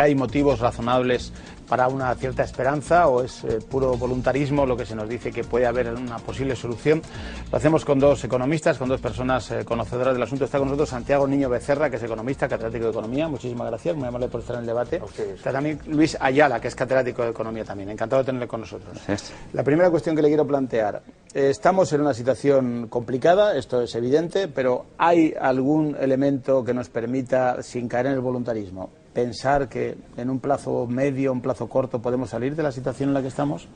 ¿Hay motivos razonables para una cierta esperanza o es puro voluntarismo lo que se nos dice que puede haber una posible solución? Lo hacemos con dos economistas, con dos personas conocedoras del asunto. Está con nosotros Santiago Niño Becerra, que es economista, catedrático de Economía. Muchísimas gracias, muy amable por estar en el debate. Está también Luis Ayala, que es catedrático de Economía también. Encantado de tenerle con nosotros. Gracias. La primera cuestión que le quiero plantear. Estamos en una situación complicada, esto es evidente, pero ¿hay algún elemento que nos permita, sin caer en el voluntarismo, pensar que en un plazo medio, un plazo corto, podemos salir de la situación en la que estamos?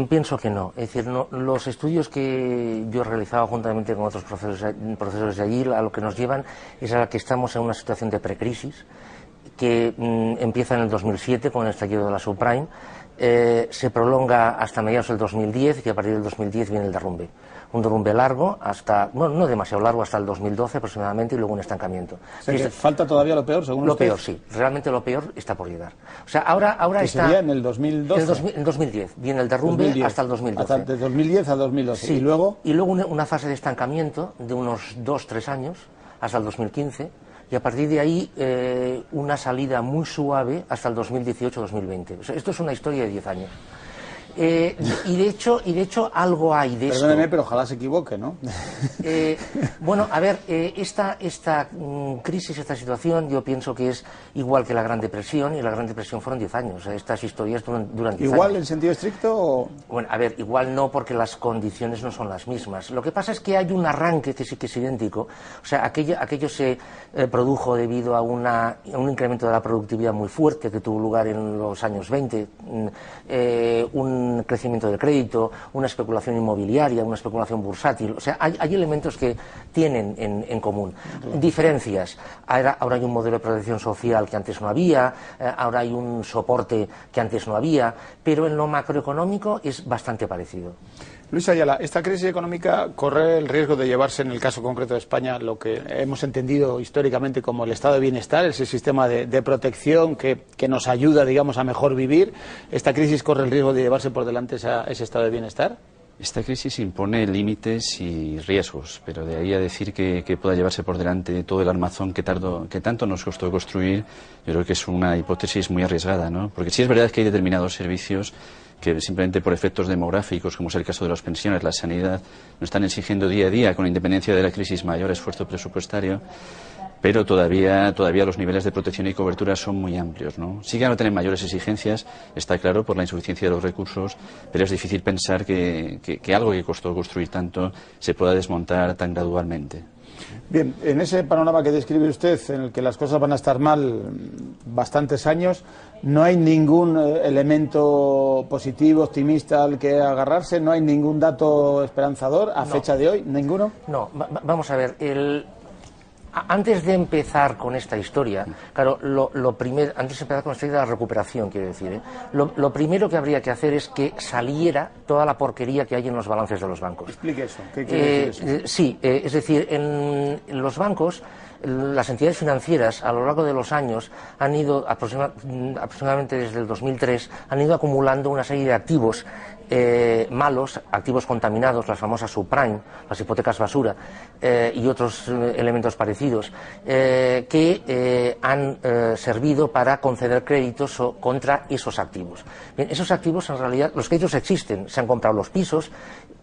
Pienso que no. Es decir, no, los estudios que yo he realizado juntamente con otros profesores de allí, a lo que nos llevan es a que estamos en una situación de precrisis que empieza en el 2007 con el estallido de la subprime, se prolonga hasta mediados del 2010 y a partir del 2010 viene el derrumbe. Un derrumbe largo hasta, bueno, no demasiado largo, hasta el 2012 aproximadamente, y luego un estancamiento. O sea, que ¿falta todavía lo peor, según lo usted? Peor, sí. Realmente lo peor está por llegar. O sea, ahora ¿Que está... sería en el 2012? En 2010. Viene el derrumbe 2010. Hasta el 2012. Hasta de 2010 a 2012. Sí. ¿Y luego? Y luego una fase de estancamiento de unos 2-3 años, hasta el 2015, y a partir de ahí una salida muy suave hasta el 2018-2020. O sea, esto es una historia de 10 años. Y de hecho algo hay de eso. Perdóneme, pero ojalá se equivoque, ¿no? Bueno, a ver, esta crisis, esta situación, yo pienso que es igual que la Gran Depresión, y la Gran Depresión fueron 10 años. O sea, estas historias duran 10 años. ¿Igual en sentido estricto o...? Bueno, a ver, igual no, porque las condiciones no son las mismas. Lo que pasa es que hay un arranque que sí que es idéntico. O sea, aquello se produjo debido a un incremento de la productividad muy fuerte que tuvo lugar en los años 20, un crecimiento del crédito, una especulación inmobiliaria, una especulación bursátil. O sea, hay elementos que tienen en común. Diferencias. Ahora hay un modelo de protección social que antes no había, ahora hay un soporte que antes no había, pero en lo macroeconómico es bastante parecido. Luis Ayala, esta crisis económica corre el riesgo de llevarse, en el caso concreto de España, lo que hemos entendido históricamente como el estado de bienestar, ese sistema de protección que nos ayuda, digamos, a mejor vivir. ¿Esta crisis corre el riesgo de llevarse por delante ese estado de bienestar? Esta crisis impone límites y riesgos, pero de ahí a decir que pueda llevarse por delante todo el armazón que tanto nos costó construir, yo creo que es una hipótesis muy arriesgada, ¿no? Porque sí es verdad que hay determinados servicios que simplemente por efectos demográficos, como es el caso de las pensiones, la sanidad, nos están exigiendo día a día, con independencia de la crisis, mayor esfuerzo presupuestario, pero todavía los niveles de protección y cobertura son muy amplios, ¿no? Sí que van a tener mayores exigencias, está claro, por la insuficiencia de los recursos, pero es difícil pensar que algo que costó construir tanto se pueda desmontar tan gradualmente. Bien, en ese panorama que describe usted, en el que las cosas van a estar mal bastantes años, ¿no hay ningún elemento positivo, optimista al que agarrarse? ¿No hay ningún dato esperanzador a fecha de hoy? ¿Ninguno? No, vamos a ver, antes de empezar con esta historia, claro, antes de empezar con esta historia de la recuperación, quiero decir, lo primero que habría que hacer es que saliera toda la porquería que hay en los balances de los bancos. Explique eso. ¿Qué quiere decir eso? Sí, es decir, en los bancos, las entidades financieras a lo largo de los años han ido, aproximadamente desde el 2003, han ido acumulando una serie de activos malos, activos contaminados, las famosas subprime, las hipotecas basura y otros elementos parecidos que han servido para conceder créditos contra esos activos. Bien, esos activos, en realidad, los créditos existen, se han comprado los pisos,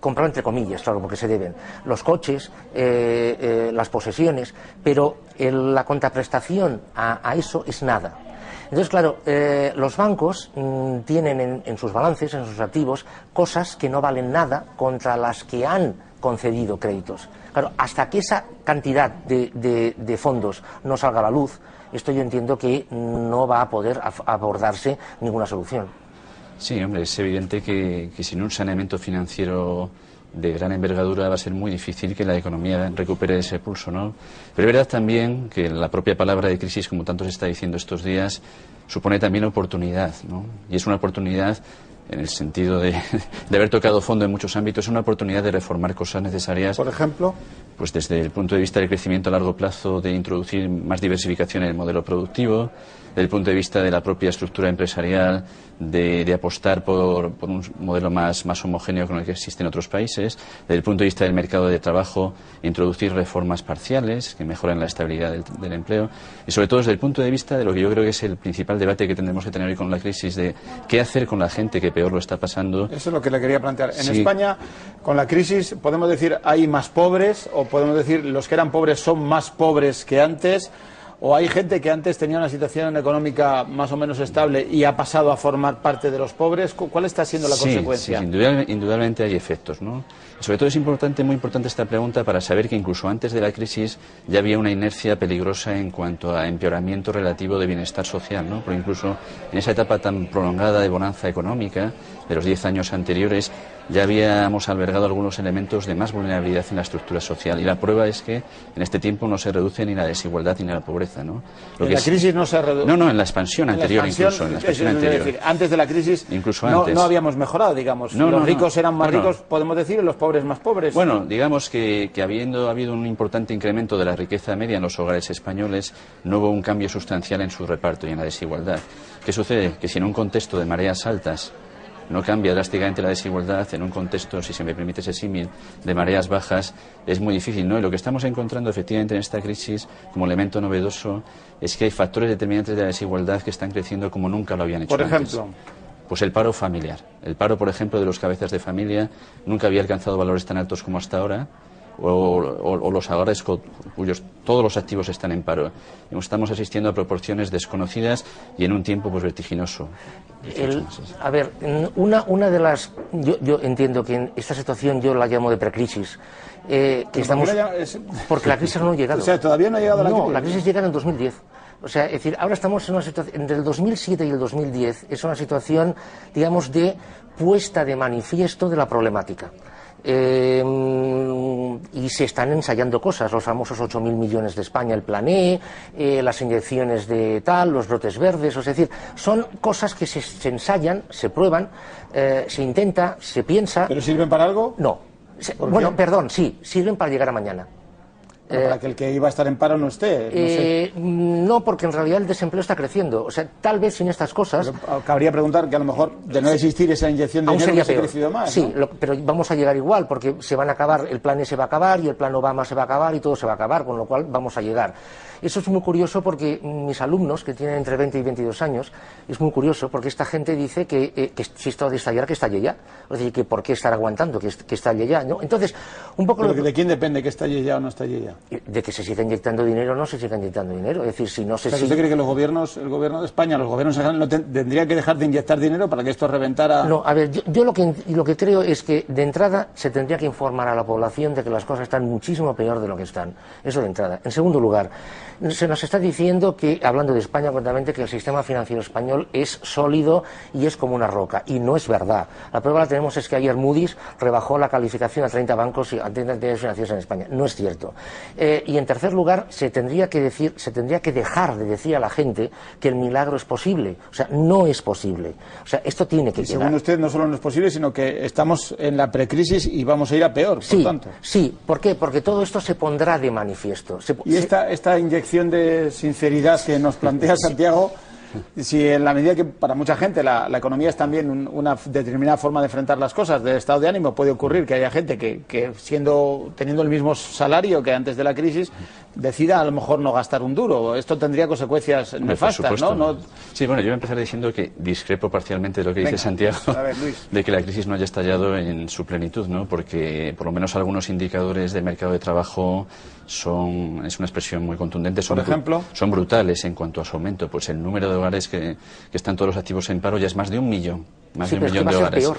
comprado entre comillas, claro, porque se deben, los coches, las posesiones, pero la contraprestación a eso es nada. Entonces, claro, los bancos tienen en sus balances, en sus activos, cosas que no valen nada contra las que han concedido créditos. Claro, hasta que esa cantidad de fondos no salga a la luz, esto yo entiendo que no va a poder abordarse ninguna solución. Sí, hombre, es evidente que sin un saneamiento financiero de gran envergadura va a ser muy difícil que la economía recupere ese pulso, ¿no? Pero es verdad también que la propia palabra de crisis, como tanto se está diciendo estos días, supone también oportunidad, ¿no? Y es una oportunidad en el sentido de haber tocado fondo en muchos ámbitos, es una oportunidad de reformar cosas necesarias. Por ejemplo, pues desde el punto de vista del crecimiento a largo plazo, de introducir más diversificación en el modelo productivo, desde el punto de vista de la propia estructura empresarial, de apostar por un modelo más homogéneo con el que existe en otros países, desde el punto de vista del mercado de trabajo, introducir reformas parciales que mejoren la estabilidad del empleo, y sobre todo desde el punto de vista de lo que yo creo que es el principal debate que tendremos que tener hoy con la crisis, de qué hacer con la gente que peor lo está pasando. Eso es lo que le quería plantear. En Sí. España, con la crisis, podemos decir hay más pobres, o podemos decir los que eran pobres son más pobres que antes, o hay gente que antes tenía una situación económica más o menos estable y ha pasado a formar parte de los pobres. ¿Cuál está siendo la consecuencia? Sí, indudablemente hay efectos, ¿no? Sobre todo es muy importante esta pregunta para saber que incluso antes de la crisis ya había una inercia peligrosa en cuanto a empeoramiento relativo de bienestar social, ¿no? Porque incluso en esa etapa tan prolongada de bonanza económica de los 10 años anteriores ya habíamos albergado algunos elementos de más vulnerabilidad en la estructura social, y la prueba es que en este tiempo no se reduce ni la desigualdad ni la pobreza, ¿no? En la crisis no se reduce. No, en la expansión anterior incluso, en la expansión anterior. Es decir, antes de la crisis incluso antes. No habíamos mejorado, digamos. Los ricos eran más ricos, podemos decir, y los pobres más pobres. Bueno, digamos que habiendo habido un importante incremento de la riqueza media en los hogares españoles, no hubo un cambio sustancial en su reparto y en la desigualdad. ¿Qué sucede? Que si en un contexto de mareas altas no cambia drásticamente la desigualdad, en un contexto, si se me permite ese símil, de mareas bajas, es muy difícil, ¿no? Y lo que estamos encontrando efectivamente en esta crisis como elemento novedoso es que hay factores determinantes de la desigualdad que están creciendo como nunca lo habían hecho Por antes. ejemplo, pues el paro familiar. El paro, por ejemplo, de los cabezas de familia nunca había alcanzado valores tan altos como hasta ahora, o los hogares cuyos todos los activos están en paro. Estamos asistiendo a proporciones desconocidas y en un tiempo pues vertiginoso. A ver, una de las... Yo entiendo que en esta situación yo la llamo de precrisis. Porque la crisis no ha llegado. O sea, todavía no ha llegado la crisis. No, la crisis llega en el 2010. O sea, es decir, ahora estamos en una situación, entre el 2007 y el 2010, es una situación, digamos, de puesta de manifiesto de la problemática. Y se están ensayando cosas, los famosos 8.000 millones de España, el Plan E, las inyecciones de tal, los brotes verdes, es decir, son cosas que se ensayan, se prueban, se intenta, se piensa. ¿Pero sirven para algo? No. Bueno, perdón, sí, sirven para llegar a mañana. Para que el que iba a estar en paro no esté. No sé. No, porque en realidad el desempleo está creciendo. O sea, tal vez sin estas cosas... Pero cabría preguntar que a lo mejor de no existir esa inyección de dinero hubiese crecido más. Sí, ¿no? pero vamos a llegar igual, porque se van a acabar, el plan E se va a acabar y el plan Obama se va a acabar y todo se va a acabar, con lo cual vamos a llegar. Eso es muy curioso porque mis alumnos, que tienen entre 20 y 22 años, es muy curioso porque esta gente dice que si esto de estallar, que estalle ya. Es decir, que por qué estar aguantando, que estalle ya, ¿no? Entonces, un poco... ¿Pero ¿de quién depende que estalle ya o no estalle ya? De que se siga inyectando dinero o no se siga inyectando dinero. Es decir, si no se sigue... ¿Usted cree que el gobierno de España, los gobiernos en general, no tendrían que dejar de inyectar dinero para que esto reventara? No, a ver, yo lo que creo es que de entrada se tendría que informar a la población de que las cosas están muchísimo peor de lo que están. Eso de entrada. En segundo lugar, se nos está diciendo que, hablando de España concretamente, que el sistema financiero español es sólido y es como una roca. Y no es verdad. La prueba la tenemos es que ayer Moody's rebajó la calificación a 30 bancos y a 30 entidades financieras en España. No es cierto. Y en tercer lugar, se tendría que dejar de decir a la gente que el milagro es posible. O sea, no es posible. O sea, esto tiene que llegar. Según usted, no solo no es posible, sino que estamos en la precrisis y vamos a ir a peor, por tanto. Sí. ¿Por qué? Porque todo esto se pondrá de manifiesto. Y esta inyección de sinceridad que nos plantea Santiago, si en la medida que para mucha gente la economía es también una determinada forma de enfrentar las cosas, de estado de ánimo, puede ocurrir que haya gente que teniendo el mismo salario que antes de la crisis, decida a lo mejor no gastar un duro. Esto tendría consecuencias nefastas, ¿no? Sí, bueno, yo voy a empezar diciendo que discrepo parcialmente de lo que dice Santiago, a ver, Luis, de que la crisis no haya estallado en su plenitud, ¿no? Porque por lo menos algunos indicadores del mercado de trabajo es una expresión muy contundente. Por ejemplo, son brutales en cuanto a su aumento. Pues el número de hogares que están todos los activos en paro ya es más de 1 millón, más de 1 millón de hogares. Peor.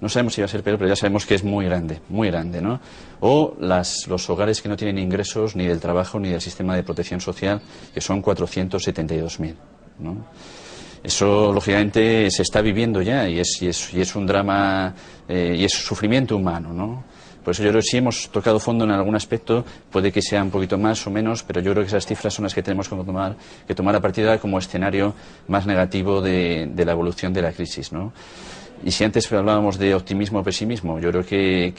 No sabemos si va a ser peor, pero ya sabemos que es muy grande, ¿no? O los hogares que no tienen ingresos ni del trabajo ni del sistema de protección social, que son 472.000, ¿no? Eso, lógicamente, se está viviendo ya y es un drama y es sufrimiento humano, ¿no? Por eso yo creo que si hemos tocado fondo en algún aspecto, puede que sea un poquito más o menos, pero yo creo que esas cifras son las que tenemos que tomar a partir de ahora como escenario más negativo de la evolución de la crisis, ¿no? Y si antes hablábamos de optimismo o pesimismo, yo creo que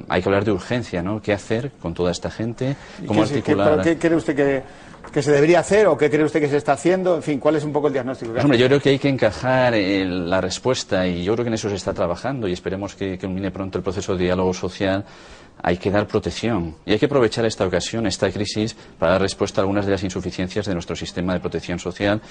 hay que hablar de urgencia, ¿no? ¿Qué hacer con toda esta gente? ¿Cómo articular? ¿Qué cree usted que se debería hacer o qué cree usted que se está haciendo? En fin, ¿cuál es un poco el diagnóstico? Hombre, yo creo que hay que encajar la respuesta y yo creo que en eso se está trabajando y esperemos que culmine pronto el proceso de diálogo social. Hay que dar protección y hay que aprovechar esta ocasión, esta crisis, para dar respuesta a algunas de las insuficiencias de nuestro sistema de protección social